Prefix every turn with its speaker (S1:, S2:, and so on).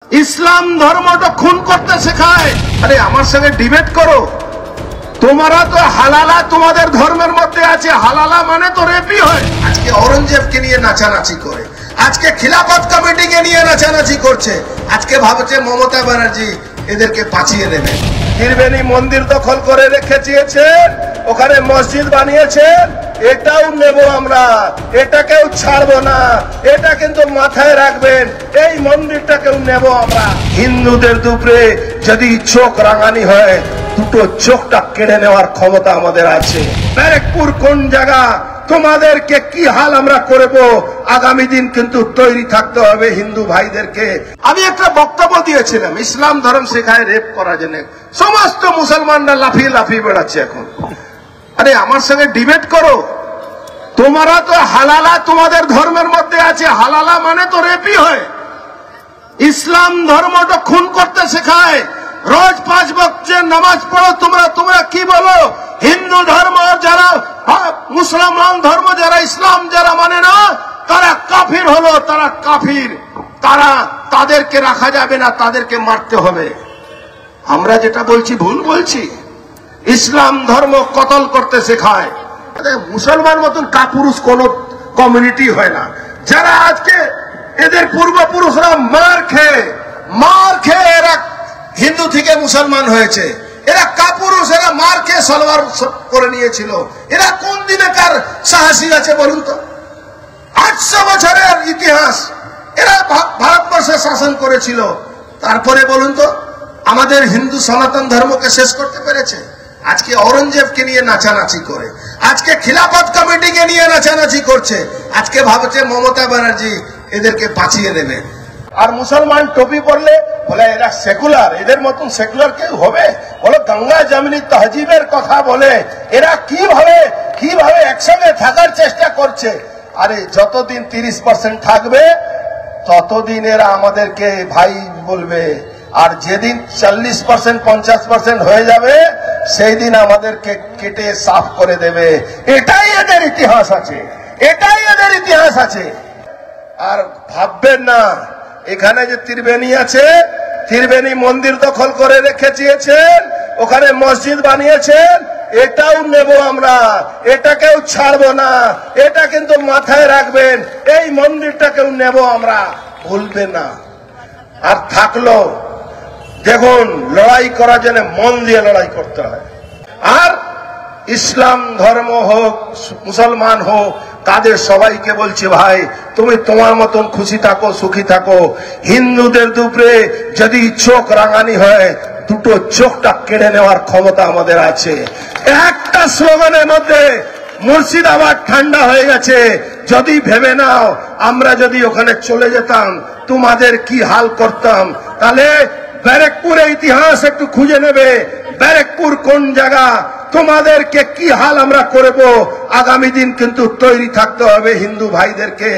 S1: ইসলাম ধর্ম তো খুন করতে শেখায়। আরে আমার সঙ্গে ডিবেট করো। তোমরা তো হালালা তোমাদের ধর্মের মধ্যে আছে, হালালা মানে তো রেপই হয়। আজকে ঔরঙ্গজেবকে নিয়ে নাচানাচি করে, আজকে খিলাফত কমিটিকে নিয়ে নাচানাচি করছে, আজকে ভাবছে মমতা ব্যানার্জি এদেরকে বাঁচিয়ে নেবে। ত্রিবেণী মন্দির দখল করে রেখেছিয়েছেন, ওখানে মসজিদ বানিয়েছেন, এটাও নেব আমরা, এটাকেও ছাড়বো না, এটা কিন্তু মাথায় রাখবেন, এই মন্দিরটাকেও নেব আমরা। হিন্দুদের দুপুরে যদি চোখ রাঙানি হয়, দুটো চোখটা কেড়ে নেওয়ার ক্ষমতা আমাদের আছে। ব্যারেকপুর কোন জায়গা, তোমাদেরকে কি হাল আমরা করব, আগামী দিন কিন্তু তৈরি থাকতে হবে হিন্দু ভাইদেরকে। আমি একটা বক্তব্য দিয়েছিলাম, ইসলাম ধর্ম শেখায় রেপ করার জন্য। সমস্ত মুসলমানরা লাফিয়ে লাফিয়ে বেড়াচ্ছে এখন। আরে আমার সঙ্গে ডিবেট করো। তোমরা তো হালালা তোমাদের ধর্মের মধ্যে আছে, হালালা মানে তো রেপই হয়। ইসলাম ধর্ম তো খুন করতে শেখায়। রোজ 5 ওয়াক্তের নামাজ পড়ো তোমরা, তোমরা কি বলো? হিন্দু ধর্ম যারা, মুসলমান ধর্ম যারা, ইসলাম যারা মানে না, তারা কাফির হলো, তারা কাফির, তাদেরকে রাখা যাবে না, তাদেরকে মারতে হবে। আমরা যেটা বলছি ভুল বলছি? ইসলাম ধর্ম কতল করতে শেখায়। মুসলমান মতন কাপুরুষ কোন কমিউনিটি হয় না, যারা আজকে এদের পূর্বপুরুষরা মার খেয়ে এরা হিন্দু থেকে মুসলমান হয়েছে। এরা কাপুরুষ, এরা মার খেয়ে সলবার করে নিয়েছিল। এরা কোন দিনেকার সাহসী আছে বলুন তো? 800 বছরের ইতিহাস, এরা ভারতবর্ষে শাসন করেছিল। তারপরে বলুন তো আমাদের হিন্দু সনাতন ধর্মকে শেষ করতে পেরেছে? আজকে ঔরঙ্গজেবকে নিয়ে নাচানাচি করে, আজকে খিলাফত কমিটিকে নিয়ে নাচানাচি করছে, আজকে ভাবছে মমতা ব্যানার্জি এদেরকে বাঁচিয়ে নেবে। আর মুসলমান টুপি পরলে বলে এরা সেকুলার, এদের মতন সেকুলার কেউ হবে? বলো গঙ্গা জমিনী তহজিবের কথা বলে, এরা কিভাবে একসঙ্গে থাকার চেষ্টা করছে। আরে যতদিন 30% থাকবে ততদিন এরা আমাদেরকে ভাই বলবে, আর যেদিন 40% 50% হয়ে যাবে সেই দিন আমাদেরকে কেটে সাফ করে দেবে। এটাই এদের ইতিহাস আছে, এটাই এদের ইতিহাস আছে। আর ভাববেন না এখানে যে ত্রিবেণী আছে, ত্রিবেণী মন্দির দখল করে রেখেছিয়েছেন, ওখানে মসজিদ বানিয়েছেন, এটাও নেব আমরা, এটাকেও ছাড়বো না, এটা কিন্তু মাথায় রাখবেন, এই মন্দিরটাকেও নেব আমরা, ভুলবেন না। আর থাকলো দেখুন, লড়াই করার জন্য মন দিয়ে লড়াই করতে হয়। আর ইসলাম ধর্ম হোক মুসলমান হোক, তাদের সবাইকে বলছি ভাই তুমি তোমার মতন খুশি থাকো, সুখী থাকো। হিন্দুদের দুপুরে যদি চোখ রাঙানি হয়, দুটো চোখটা কেড়ে নেওয়ার ক্ষমতা আমাদের আছে। একটা স্লোগানের মধ্যে মুর্শিদাবাদ ঠান্ডা হয়ে গেছে। যদি ভেবে নাও আমরা যদি ওখানে চলে যেতাম তোমাদের কি হাল করতাম, তাহলে ব্যারেকপুরের ইতিহাস একটু খুঁজে নেবে। ব্যারেকপুর কোন জায়গা, তোমাদেরকে কি হাল আমরা করব, আগামী দিন কিন্তু তৈরি থাকতে হবে হিন্দু ভাইদেরকে।